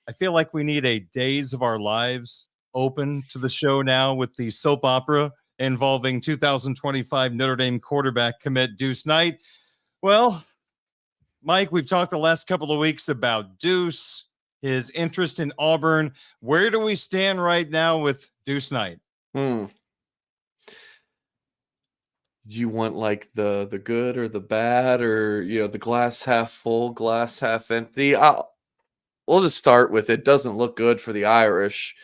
I feel like we need a Days of Our Lives open to the show now with the soap opera involving 2025 Notre Dame quarterback commit Deuce Knight. Well, Mike, we've talked the last couple of weeks about Deuce, his interest in Auburn. Where do we stand right now with Deuce Knight? Do you want like the good or the bad, or the glass half full, glass half empty? We'll just start with it doesn't look good for the Irish.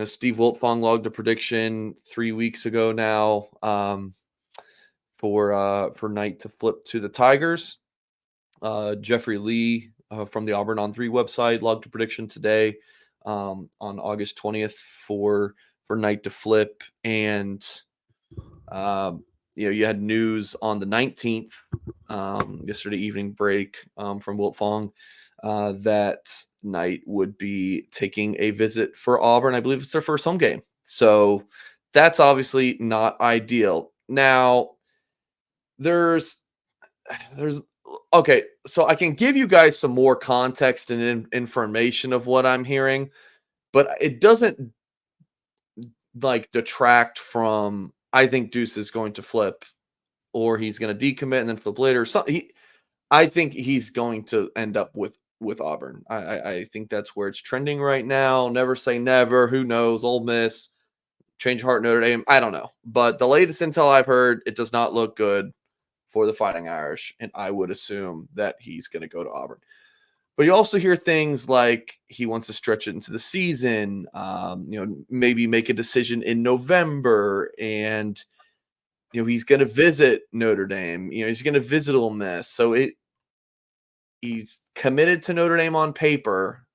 Steve Wiltfong logged a prediction 3 weeks ago now for Knight to flip to the Tigers. Jeffrey Lee from the Auburn on 3 website logged a prediction today on August 20th for Knight to flip, and you had news on the 19th, yesterday evening break from Wiltfong that Knight would be taking a visit for Auburn. I believe it's their first home game. So that's obviously not ideal. Now, there's okay, so I can give you guys some more context and information of what I'm hearing, but it doesn't detract from I think Deuce is going to flip, or he's going to decommit and then flip later. I think he's going to end up with Auburn. I think that's where it's trending right now. Never say never. Who knows? Ole Miss, change heart, Notre Dame. I don't know. But the latest intel I've heard, it does not look good for the Fighting Irish, and I would assume that he's going to go to Auburn. But you also hear things like he wants to stretch it into the season, maybe make a decision in November, and he's going to visit Notre Dame. He's going to visit Ole Miss. So he's committed to Notre Dame on paper,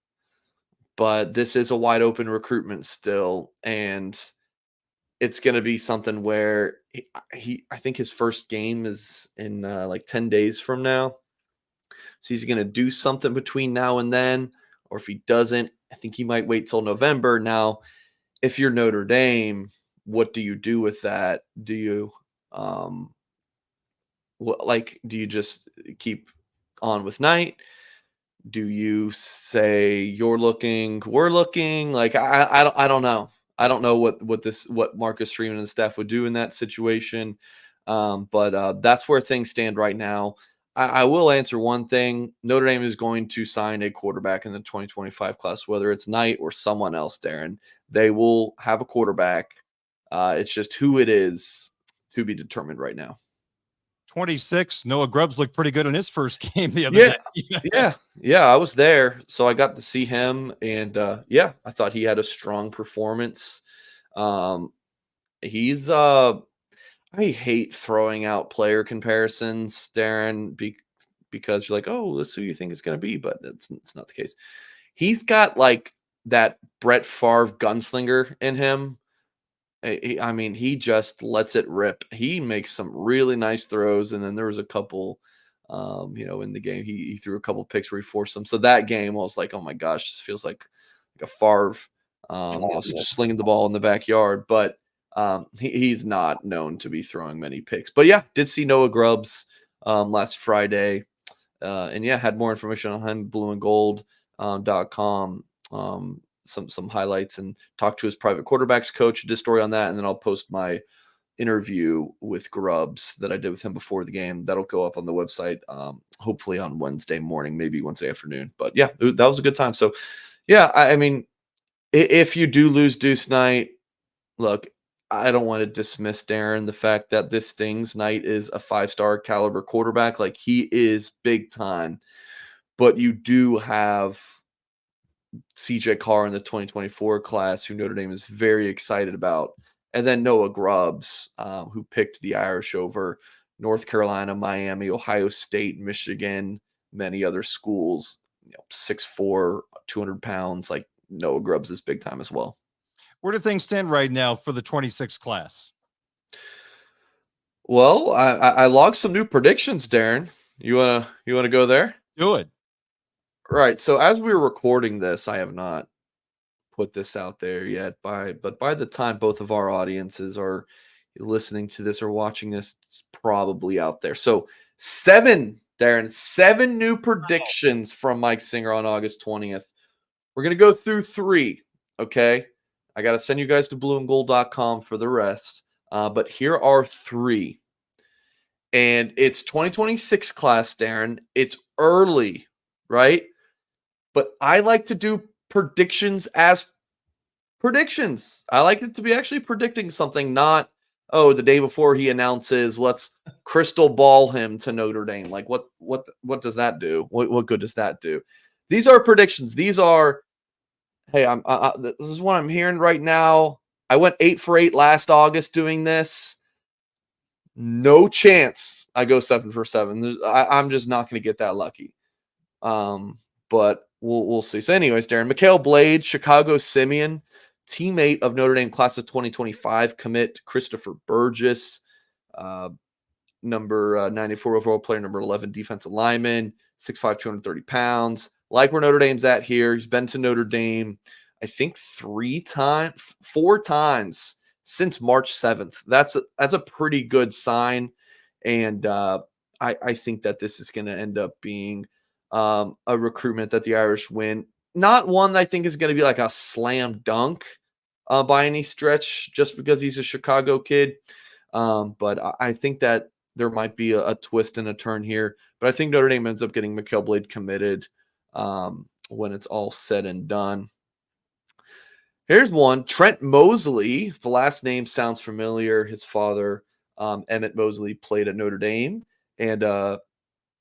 but this is a wide open recruitment still, and it's going to be something where I think his first game is in 10 days from now. So he's going to do something between now and then, or if he doesn't, I think he might wait till November. Now, if you're Notre Dame, what do you do with that? Do you do you just keep on with Knight? Do you say we're looking? I don't know. I don't know what Marcus Freeman and staff would do in that situation. But that's where things stand right now. I will answer one thing. Notre Dame is going to sign a quarterback in the 2025 class, whether it's Knight or someone else, Darren. They will have a quarterback. It's just who it is to be determined right now. 26. Noah Grubbs looked pretty good in his first game the other day. Yeah. I was there, so I got to see him, and I thought he had a strong performance. He's I hate throwing out player comparisons, Darren, because you're like, oh, that's who you think it's going to be, but it's not the case. He's got like that Brett Favre gunslinger in him. I mean, he just lets it rip. He makes some really nice throws, and then there was a couple, in the game he threw a couple picks where he forced them. So that game, I was like, oh my gosh, this feels like a Favre, just slinging the ball in the backyard. But he's not known to be throwing many picks. But yeah, did see Noah Grubbs last Friday, and had more information on him, blueandgold.com. Some highlights and talk to his private quarterbacks coach, did a story on that, and then I'll post my interview with Grubbs that I did with him before the game. That'll go up on the website hopefully on Wednesday morning, maybe Wednesday afternoon. But yeah, that was a good time. So yeah, I mean, if you do lose Deuce Knight, look, I don't want to dismiss, Darren, the fact that this stings. Knight is a 5-star caliber quarterback. Like, he is big time, but you do have CJ Carr in the 2024 class, who Notre Dame is very excited about. And then Noah Grubbs, who picked the Irish over North Carolina, Miami, Ohio State, Michigan, many other schools. 6'4", 200 pounds. Like, Noah Grubbs is big time as well. Where do things stand right now for the 26 class? Well, I logged some new predictions, Darren. You wanna go there? Do it. Right. So as we were recording this, I have not put this out there yet. But by the time both of our audiences are listening to this or watching this, it's probably out there. So 7 new predictions from Mike Singer on August 20th. We're going to go through 3, okay? I got to send you guys to blueandgold.com for the rest. But here are 3. And it's 2026 class, Darren. It's early, right? But I like to do predictions as predictions. I like it to be actually predicting something, not, oh, the day before he announces, let's crystal ball him to Notre Dame. Like what does that do? What good does that do? These are predictions. These are, hey, this is what I'm hearing right now. I went 8 for 8 last August doing this. No chance I go 7 for 7. I'm just not going to get that lucky. But we'll see. So, anyways, Darren, Mikhail Blade, Chicago Simeon, teammate of Notre Dame class of 2025, commit Christopher Burgess, number 94 overall player, number 11 defensive lineman, 6'5", 230 pounds. Like where Notre Dame's at here. He's been to Notre Dame, I think 4 times since March 7th. That's a pretty good sign. And I think that this is going to end up being a recruitment that the Irish win. Not one that I think is going to be like a slam dunk by any stretch, just because he's a Chicago kid. But I think that there might be a twist and a turn here. But I think Notre Dame ends up getting Mikhail Blade committed when it's all said and done. Here's one. Trent Mosley. The last name sounds familiar. His father, Emmett Mosley, played at Notre Dame. And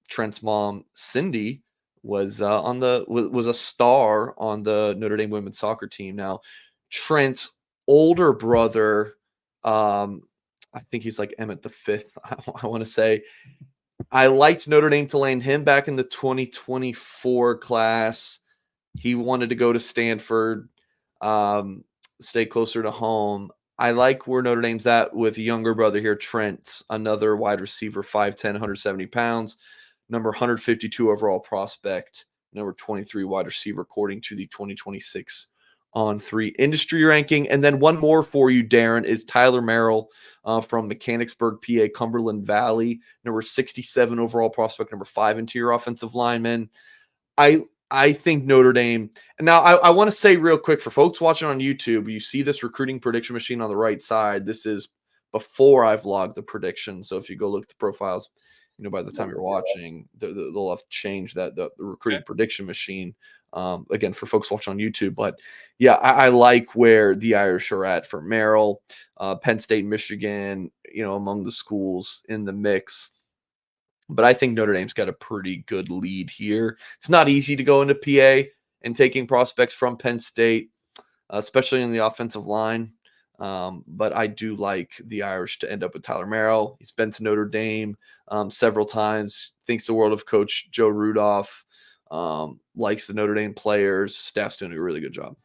Trent's mom, Cindy, was was a star on the Notre Dame women's soccer team. Now, Trent's older brother, I think he's like Emmett the fifth, I want to say. I liked Notre Dame to land him back in the 2024 class. He wanted to go to Stanford, stay closer to home. I like where Notre Dame's at with younger brother here, Trent, another wide receiver, 5'10", 170 pounds, number 152 overall prospect, number 23 wide receiver, according to the 2026 On3 industry ranking. And then one more for you, Darren, is Tyler Merrill from Mechanicsburg, PA, Cumberland Valley, number 67 overall prospect, number 5 interior offensive lineman. I think Notre Dame. And now I want to say real quick for folks watching on YouTube, you see this recruiting prediction machine on the right side. This is before I've logged the prediction. So if you go look at the profiles, by the time you're watching, they'll have changed the recruiting prediction machine. Again, for folks watching on YouTube. But yeah, I like where the Irish are at for Merrill, Penn State, Michigan, among the schools in the mix. But I think Notre Dame's got a pretty good lead here. It's not easy to go into PA and taking prospects from Penn State, especially in the offensive line. But I do like the Irish to end up with Tyler Merrill. He's been to Notre Dame several times. Thinks the world of Coach Joe Rudolph. Likes the Notre Dame players. Staff's doing a really good job.